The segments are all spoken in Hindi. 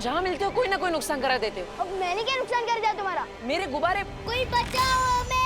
जहाँ मिलते हो कोई ना कोई नुकसान करा देते हो। अब मैंने क्या नुकसान कर दिया तुम्हारा? मेरे गुब्बारे। कोई बचाओ हमें!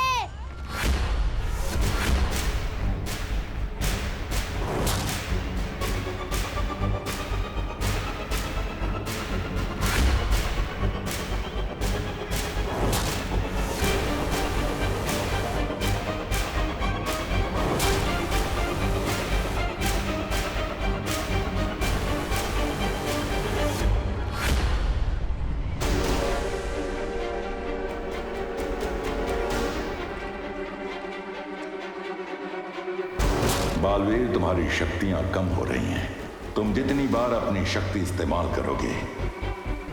बालवीर, तुम्हारी शक्तियां कम हो रही हैं। तुम जितनी बार अपनी शक्ति इस्तेमाल करोगे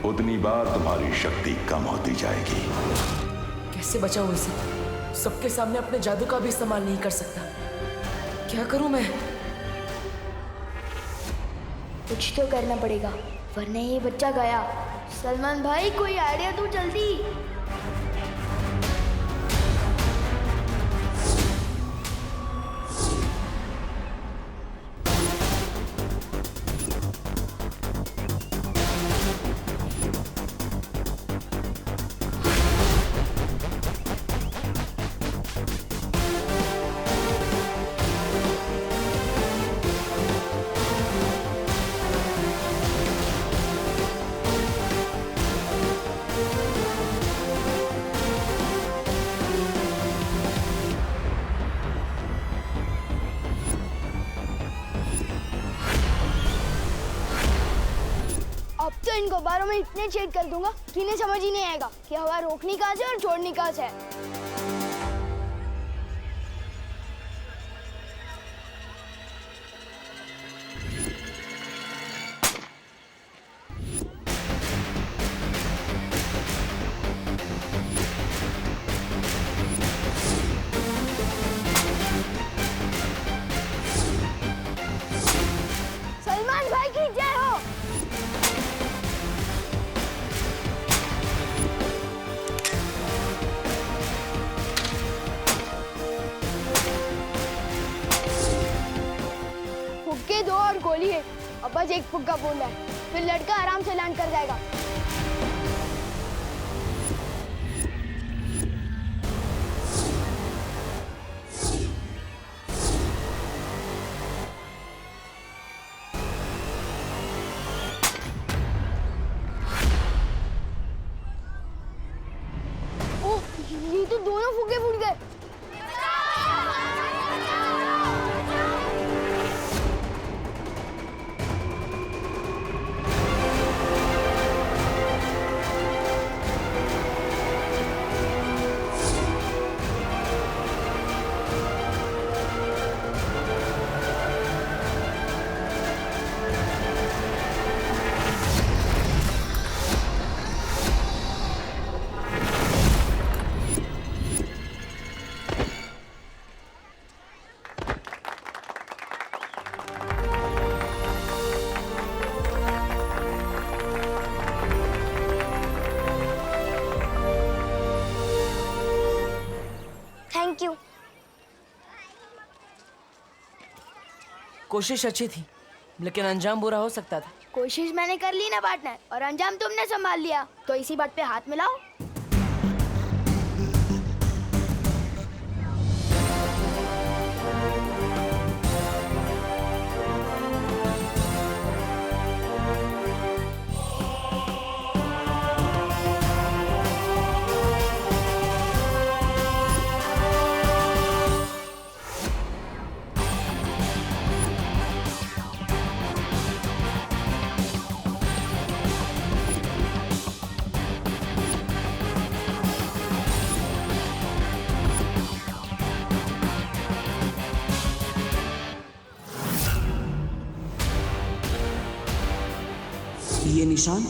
उतनी बार तुम्हारी शक्ति कम होती जाएगी। कैसे बचाऊं इसे? सबके सामने अपने जादू का भी इस्तेमाल नहीं कर सकता। क्या करूं मैं? कुछ तो करना पड़ेगा वरना ये बच्चा गया। सलमान भाई कोई आइडिया दो जल्दी। अब तो इन गुब्बारों में इतने छेद कर दूंगा कि इन्हें समझ ही नहीं आएगा कि हवा रोकनी कहाँ से और छोड़नी कहाँ से है। सलमान भाई की जय हो। फुक्के दो और गोली है। अब बस एक फुक्का बोलना है, फिर लड़का आराम से लैंड कर जाएगा। ओह, ये तो दोनों फुक्के फूट गए। Thank you. कोशिश अच्छी थी लेकिन अंजाम बुरा हो सकता था। कोशिश मैंने कर ली ना पार्टनर, और अंजाम तुमने संभाल लिया, तो इसी बात पे हाथ मिलाओ। ये निशान?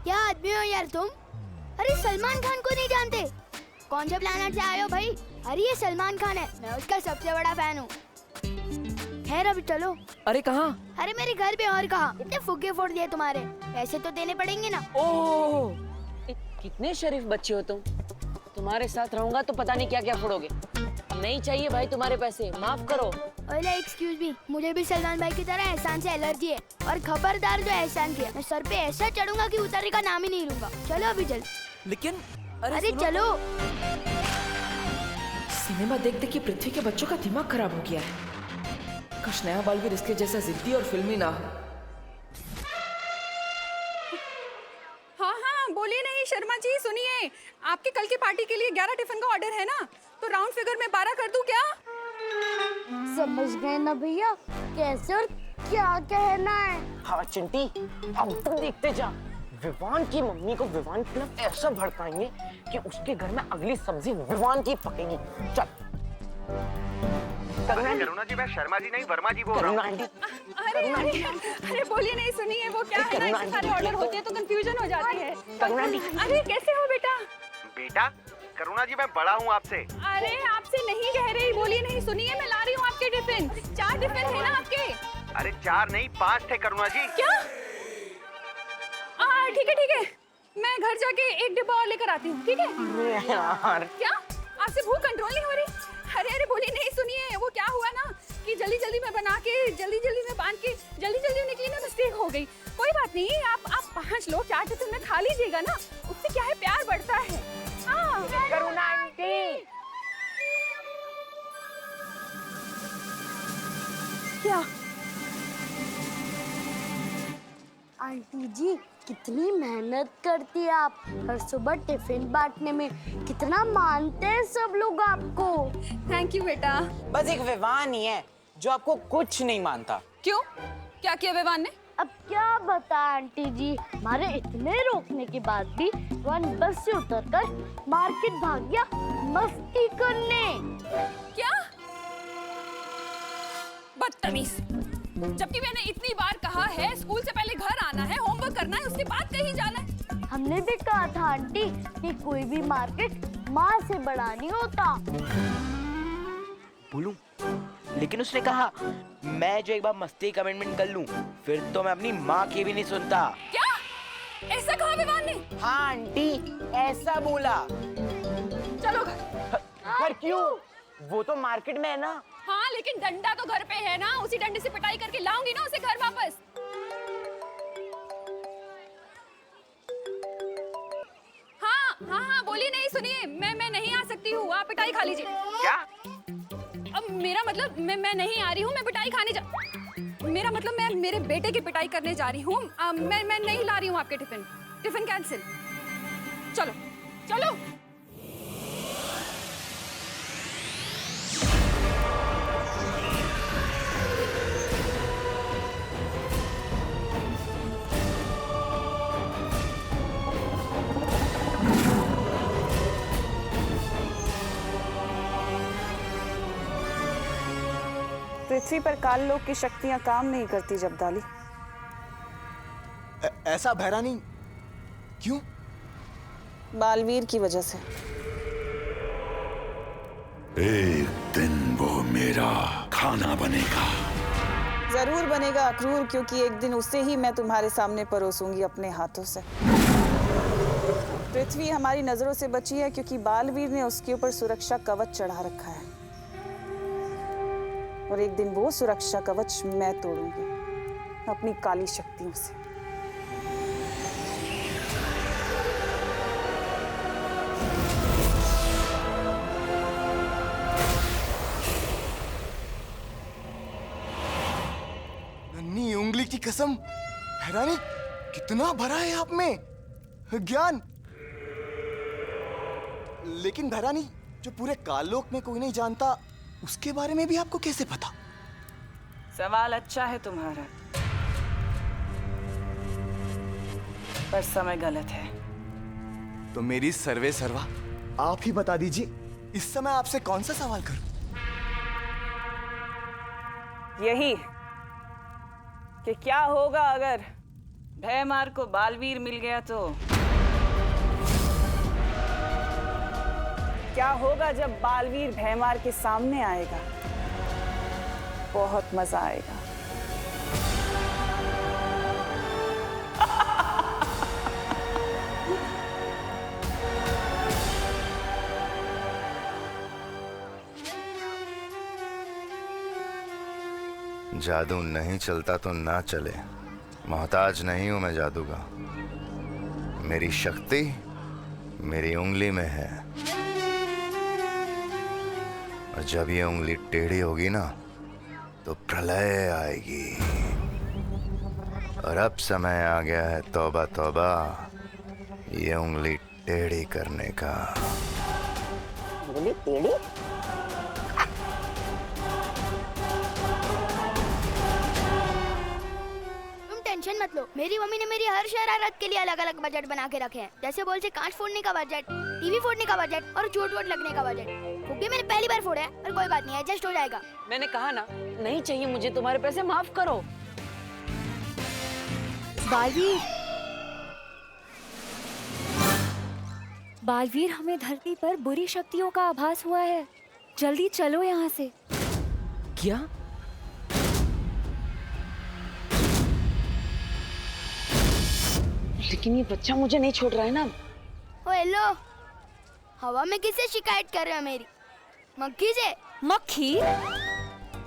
क्या आदमी हो यार तुम? अरे सलमान खान को नहीं जानते? कौन से प्लेनेट से आए हो भाई? अरे ये सलमान खान है, मैं उसका सबसे बड़ा फैन हूँ। खैर अभी चलो। अरे कहाँ? अरे मेरे घर पे, और कहाँ? इतने फुग्गे फोड़ दिए तुम्हारे, पैसे तो देने पड़ेंगे ना। ओह, कितने शरीफ बच्चे हो तुम। तुम्हारे साथ रहूंगा तो पता नहीं क्या क्या फोड़ोगे। नहीं चाहिए भाई तुम्हारे पैसे, माफ करो। ओले एक्सक्यूज मी, मुझे भी सलमान भाई की तरह एहसान से एलर्जी है। और खबरदार जो एहसान किया, मैं सर पे ऐसा चढ़ूंगा कि उतरने का नाम ही नहीं लूंगा। चलो अभी चल। लेकिन अरे चलो। सिनेमा देख देख के पृथ्वी के बच्चों का दिमाग खराब हो गया है। काश नया बालवीर इसके जैसा जिद्दी और फिल्मी ना हो। हाँ हाँ बोलिए नहीं शर्मा जी, सुनिए, आपके कल की पार्टी के लिए 11 टिफिन का ऑर्डर है ना, तो राउंड फिगर में 12 कर दूं क्या? समझ गए ना भैया, कैसे और क्या कहना है? हाँ चिंटी, अब तो देखते जा, विवान की मम्मी को विवान की तरफ ऐसा भड़काएंगे कि उसके घर में अगली सब्जी विवान की पकेगी। चल। करुणा जी, मैं शर्मा जी नहीं वर्मा जी बोल रहा हूँ। अरे अरे अरे बोलिए नहीं, सुनिए, वो क्या है ना, सारे ऑर्डर होते हैं तो कंफ्यूजन हो जाती है। अरे कैसे हो बेटा? बेटा करुणा जी, मैं बड़ा हूँ आपसे। अरे आपसे नहीं कह रही, बोलिए नहीं, सुनिए, मैं ला रही हूँ आपके टिफिन। 4 टिफिन है ना आपके? अरे 4 नहीं 5 थे करुणा जी। क्या? ठीक है, मैं घर जाके 1 डिब्बा और लेकर आती हूँ, ठीक है? यार क्या आपसे भूख कंट्रोल नहीं हो रही? अरे बोलिए नहीं, सुनिए, वो क्या हुआ ना कि जल्दी में बना के जल्दी में बांध के जल्दी निकली ना, मिस्टेक हो गई। कोई बात नहीं, आप 5 लोग 4 टिफिन में खा लीजिएगा ना, उससे क्या है, प्यार बढ़ता है। हाँ करुणा आंटी। क्या? आंटी जी कितनी मेहनत करती है आप, हर सुबह टिफिन बांटने में कितना मानते हैं सब लोग आपको। थैंक यू बेटा। बस एक विवान ही है जो आपको कुछ नहीं मानता। क्यों, क्या किया विवान ने? अब क्या बता आंटी जी, हमारे इतने रोकने के बाद भी वन बस से उतरकर मार्केट भाग गया मस्ती करने। क्या? बदतमीज, जबकि मैंने इतनी बार कहा है स्कूल से पहले घर आना है, होमवर्क करना है, उसके बाद कहीं जाना है। हमने भी कहा था आंटी कि कोई भी मार्केट माँ से बड़ा नहीं होता। बोलूं, लेकिन उसने कहा मैं जो एक बार मस्ती कमिटमेंट कर लूं, फिर तो मैं अपनी माँ की भी नहीं सुनता। क्या? ऐसा कहा विवान ने? हाँ आंटी, ऐसा बोला। चलो घर। पर क्यों? वो तो मार्केट में है ना। हाँ लेकिन डंडा तो घर पे है ना, उसी डंडे से पिटाई करके लाऊंगी ना उसे घर वापस। हाँ बोलिए नहीं, सुनिए, मैं नहीं आ सकती हूँ, आप पिटाई खा लीजिए। क्या? अब मेरा मतलब मैं नहीं आ रही हूँ, मैं पिटाई खाने मेरा मतलब मैं मेरे बेटे की पिटाई करने जा रही हूँ। मैं नहीं ला रही हूँ आपके टिफिन कैंसिल। चलो। पृथ्वी पर काल लोक की शक्तियां काम नहीं करती जबदाली। ऐसा भैरानी क्यों? बालवीर की वजह से। एक दिन वो मेरा खाना बनेगा। जरूर बनेगा अक्रूर, क्योंकि एक दिन उसे ही मैं तुम्हारे सामने परोसूंगी अपने हाथों से। पृथ्वी हमारी नजरों से बची है क्योंकि बालवीर ने उसके ऊपर सुरक्षा कवच चढ़ा रखा है, और एक दिन वो सुरक्षा कवच मैं तोड़ूंगी अपनी काली शक्तियों से। नन्ही उंगली की कसम, भैरानी कितना भरा है आप में ज्ञान। लेकिन भैरानी, जो पूरे काललोक में कोई नहीं जानता, उसके बारे में भी आपको कैसे पता? सवाल अच्छा है तुम्हारा, पर समय गलत है। तो मेरी सर्वे सर्वा आप ही बता दीजिए, इस समय आपसे कौन सा सवाल करूं? यही कि क्या होगा अगर भयमार को बालवीर मिल गया तो? क्या होगा जब बालवीर भयमार के सामने आएगा? बहुत मजा आएगा। जादू नहीं चलता तो ना चले, मोहताज नहीं हूं मैं जादू का। मेरी शक्ति मेरी उंगली में है, और जब ये उंगली टेढ़ी होगी ना तो प्रलय आएगी। और अब समय आ गया है तौबा तौबा, ये उंगली टेढ़ी करने का। उंगली टेढ़ी? टेंशन मत लो, मेरी मम्मी ने मेरी हर शरारत के लिए अलग अलग बजट बना के रखे हैं। जैसे बोल से कांच फोड़ने का बजट, टीवी फोड़ने का बजट और चोट वोट लगने का बजट। क्योंकि मैंने पहली बार फोड़ा है, पर कोई बात नहीं, एडजस्ट हो जाएगा। मैंने कहा ना, नहीं चाहिए मुझे तुम्हारे पैसे, माफ करो। बालवीर, बालवीर, हमें धरती पर बुरी शक्तियों का आभास हुआ है। जल्दी चलो यहाँ से। क्या? लेकिन ये बच्चा मुझे नहीं छोड़ रहा है ना। ओ हेलो, हवा में किससे शिकायत कर रहे हो मेरी? मक्खी से। मक्खी?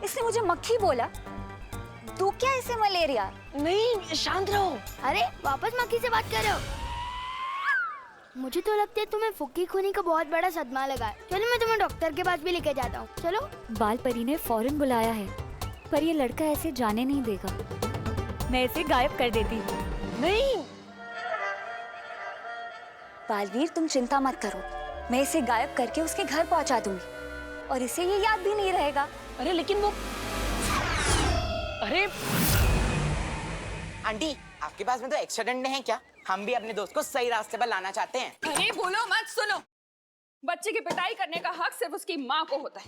इसने मुझे मक्खी बोला? तू क्या इसे मलेरिया? नहीं, शांत रहो। अरे वापस मक्खी से बात कर रहे हो? मुझे तो लगता है तुम्हें फुक्की खूनी का बहुत बड़ा सदमा लगा है। चलो मैं तुम्हें डॉक्टर के पास भी लेके जाता हूँ। चलो। बाल परी ने फौरन बुलाया है, पर ये लड़का ऐसे जाने नहीं देगा। मैं इसे गायब कर देती हूँ। नहीं बालवीर, तुम चिंता मत करो, मैं इसे गायब करके उसके घर पहुंचा दूंगी और इसे ये याद भी नहीं रहेगा। अरे लेकिन वो, अरे आंटी, आपके पास में तो एक्स्ट्रा डंडे हैं क्या? हम भी अपने दोस्त को सही रास्ते पर लाना चाहते हैं। अरे बोलो मत, सुनो। बच्चे की पिटाई करने का हक सिर्फ उसकी माँ को होता है।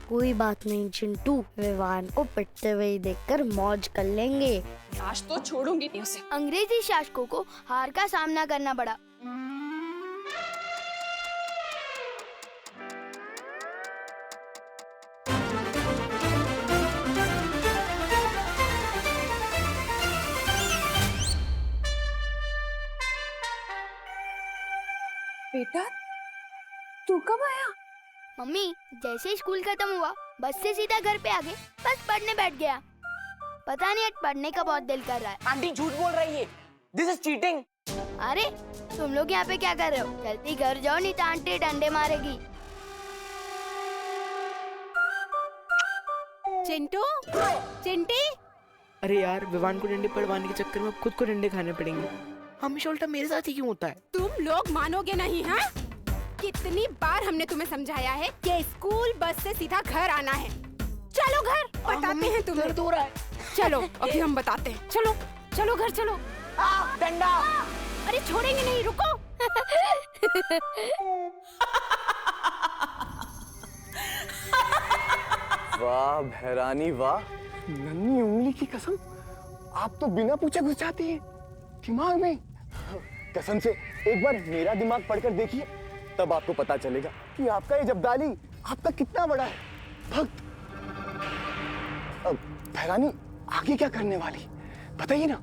कोई बात नहीं चिंटू, विवान को पिटते हुए देखकर मौज कर लेंगे। आज तो छोड़ूंगी नहीं उसे। अंग्रेजी शासकों को हार का सामना करना पड़ा। बेटा, तू कब आया? मम्मी, जैसे ही स्कूल खत्म हुआ बस से सीधा घर पे आ गए, बस पढ़ने बैठ गया। पता नहीं आज पढ़ने का बहुत दिल कर रहा है। आंटी झूठ बोल रही है, दिस इज चीटिंग। अरे तुम लोग यहाँ पे क्या कर रहे हो? जल्दी घर जाओ, नहीं तो आंटी डंडे मारेगी। चिंटू, चिंटी। अरे यार, विवान को डंडे पड़वाने के चक्कर में अब खुद को डंडे खाने पड़ेंगे। हमेशा उल्टा मेरे साथ ही क्यों होता है? तुम लोग मानोगे नहीं, हाँ? कितनी बार हमने तुम्हें समझाया है कि स्कूल बस से सीधा घर आना है। चलो घर, बताते हैं तुम्हें। दर्द हो रहा है। चलो अभी हम बताते हैं। चलो चलो घर चलो। डंडा। अरे छोड़ेंगे नहीं, रुको। वाह भैरानी वाह, नन्ही उंगली की कसम, आप तो बिना पूछे घुस जाती हैं दिमाग में। कसम से एक बार मेरा दिमाग पढ़कर देखिए, तब आपको पता चलेगा कि आपका ये जब्दाली आपका कितना बड़ा है। भक्त। अब भैरानी आगे क्या करने वाली बताइए ना।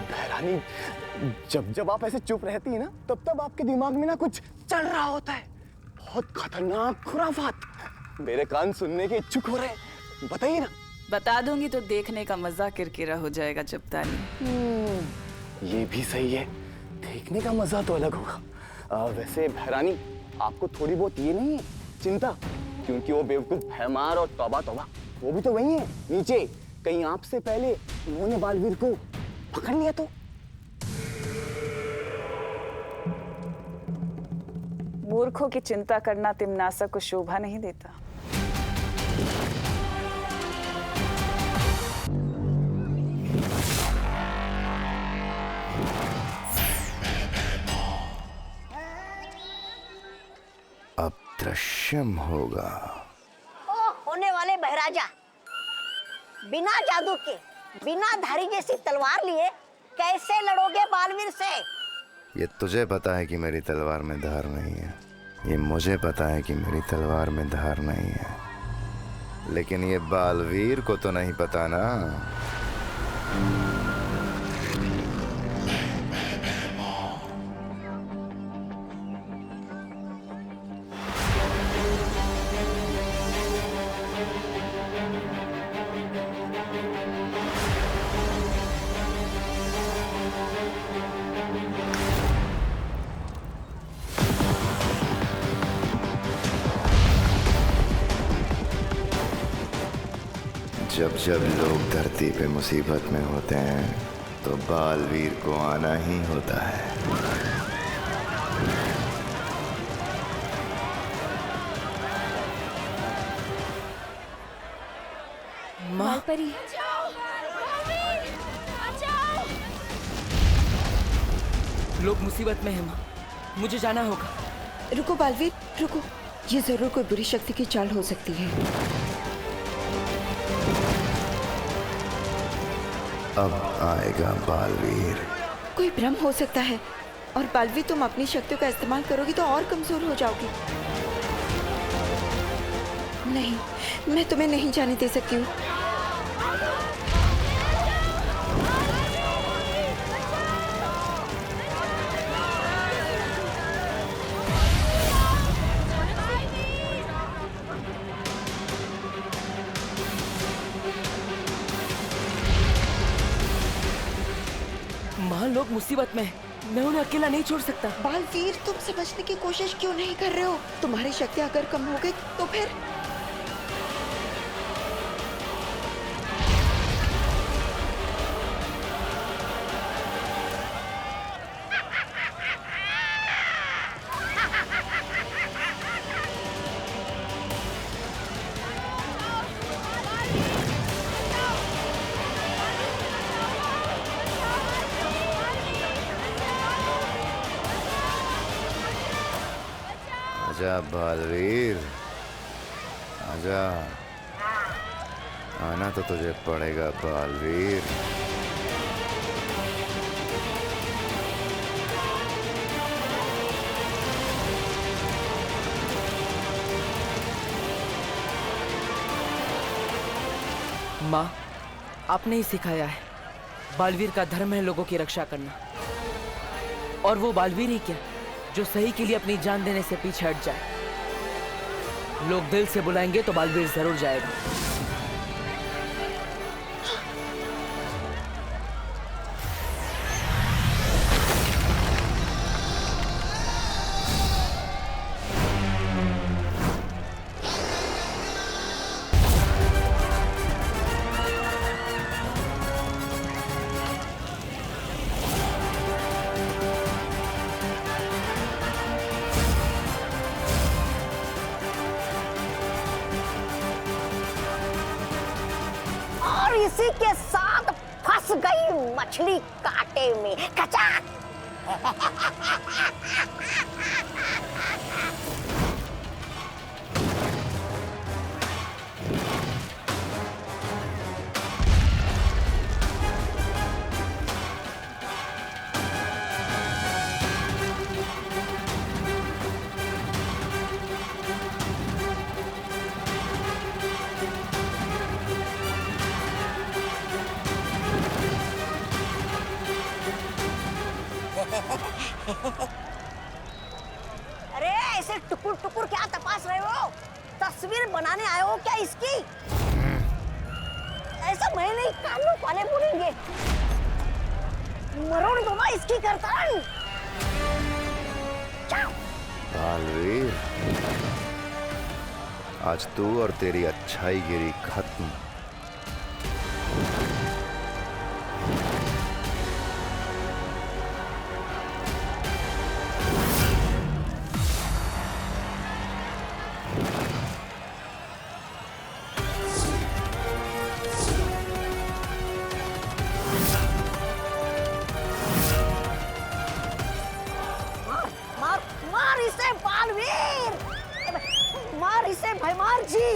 भैरानी, जब जब आप ऐसे चुप रहती है ना, तब तब आपके दिमाग में ना कुछ चल रहा होता है, बहुत खतरनाक खुराफात। मेरे कान सुनने के इच्छुक हो रहे हैं, बताइए ना। बता दूंगी तो देखने का मजा किरकिरा हो जाएगा जब्दाली। ये भी सही है, देखने का मजा तो अलग होगा। वैसे भैरानी, आपको थोड़ी बहुत ये नहीं है चिंता, क्योंकि वो बेवकूफ भैमार और तौबा तौबा वो भी तो वही है नीचे। कहीं आपसे पहले उन्होंने बालवीर को पकड़ लिया तो। मूर्खों की चिंता करना तिमनासा को शोभा नहीं देता। अब दृश्यम होगा। ओ होने वाले बहराजा, बिना जादू के, बिना धारी जैसी तलवार लिए कैसे लड़ोगे बालवीर से? ये तुझे पता है कि मेरी तलवार में धार नहीं है, ये मुझे पता है कि मेरी तलवार में धार नहीं है, लेकिन ये बालवीर को तो नहीं पता ना। जब जब लोग धरती पे मुसीबत में होते हैं तो बालवीर को आना ही होता है। बालपरी, लोग मुसीबत में हैं माँ, मुझे जाना होगा। रुको बालवीर, रुको। ये जरूर कोई बुरी शक्ति की चाल हो सकती है। अब आएगा बालवीर। कोई भ्रम हो सकता है, और बालवीर तुम अपनी शक्तियों का इस्तेमाल करोगी तो और कमजोर हो जाओगी। नहीं, मैं तुम्हें नहीं जाने दे सकती हूँ। माँ, लोग मुसीबत में हैं, मैं उन्हें अकेला नहीं छोड़ सकता। बालवीर, तुम समझने की कोशिश क्यों नहीं कर रहे हो? तुम्हारी शक्ति अगर कम हो गई तो फिर आजा बालवीर, आजा। आना तो तुझे पड़ेगा बालवीर। माँ, आपने ही सिखाया है, बालवीर का धर्म है लोगों की रक्षा करना। और वो बालवीर ही क्या, जो सही के लिए अपनी जान देने से पीछे हट जाए। लोग दिल से बुलाएंगे तो बालवीर जरूर जाएगा। इसी के साथ फंस गई मछली कांटे में। कचाक। अरे ऐसे टुकुर टुकुर क्या तपास रहे हो? तस्वीर बनाने आए हो क्या इसकी? ऐसा मैं नहीं, कानों वाले बोलेंगे। मरोड़ दो ना इसकी गर्दन। बालवीर, आज तू और तेरी अच्छाई गिरी खत्म। मार इसे बालवीर, मार इसे भैमार जी।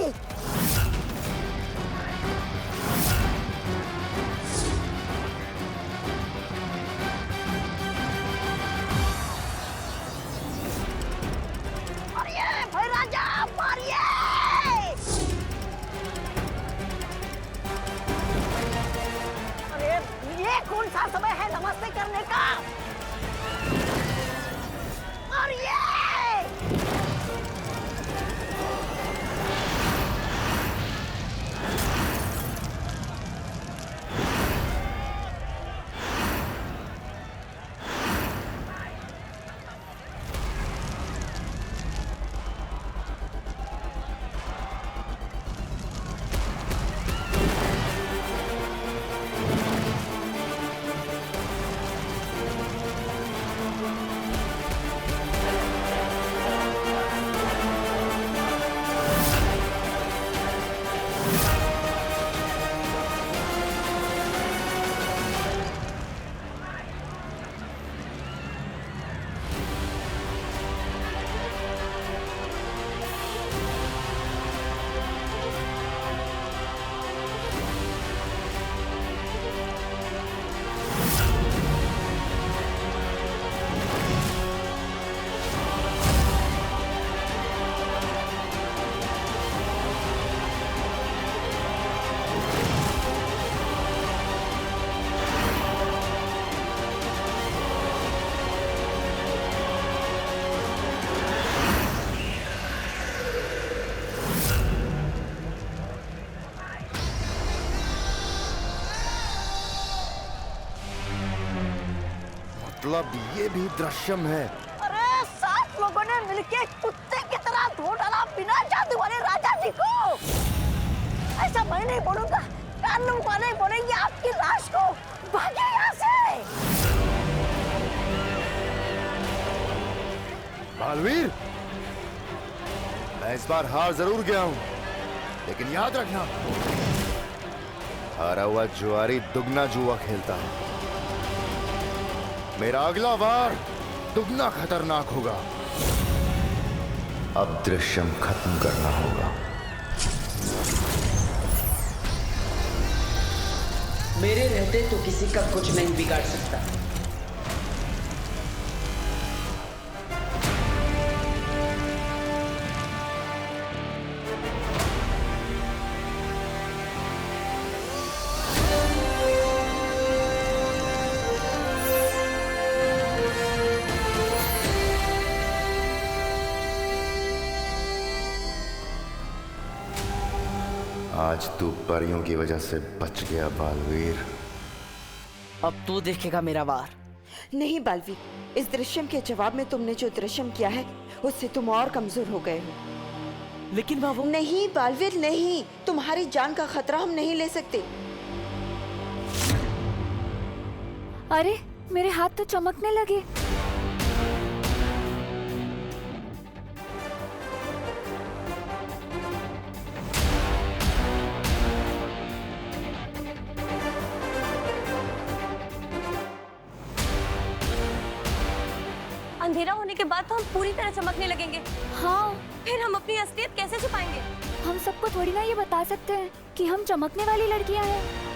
मारिए भैराजा, मारिए। अरे ये कौन सा समय है नमस्ते करने का? मारिए। मतलब ये भी दृश्यम है? अरे 7 लोगों ने मिलके कुत्ते की तरह धो डाला बिना जादू वाले राजा जी को। ऐसा मैं नहीं बोलूंगा, कानून वाले बोलेंगे आपकी लाश को भागे यहाँ से। बालवीर, मैं इस बार हार जरूर गया हूं, लेकिन याद रखना, हारा हुआ जुआरी दुगना जुआ खेलता है। मेरा अगला वार दुगना खतरनाक होगा। अब दृश्यम खत्म करना होगा। मेरे रहते तो किसी का कुछ नहीं बिगाड़ सकता। आज तू परियों की वजह से बच गया बालवीर। अब तू देखेगा मेरा वार। नहीं बालवीर, इस दृश्यम के जवाब में तुमने जो दृश्यम किया है उससे तुम और कमजोर हो गए हो। लेकिन बाबू। नहीं बालवीर नहीं, तुम्हारी जान का खतरा हम नहीं ले सकते। अरे मेरे हाथ तो चमकने लगे। अंधेरा होने के बाद तो हम पूरी तरह चमकने लगेंगे। हाँ, फिर हम अपनी असलियत कैसे छुपाएंगे? हम सबको थोड़ी ना ये बता सकते हैं कि हम चमकने वाली लड़कियां हैं।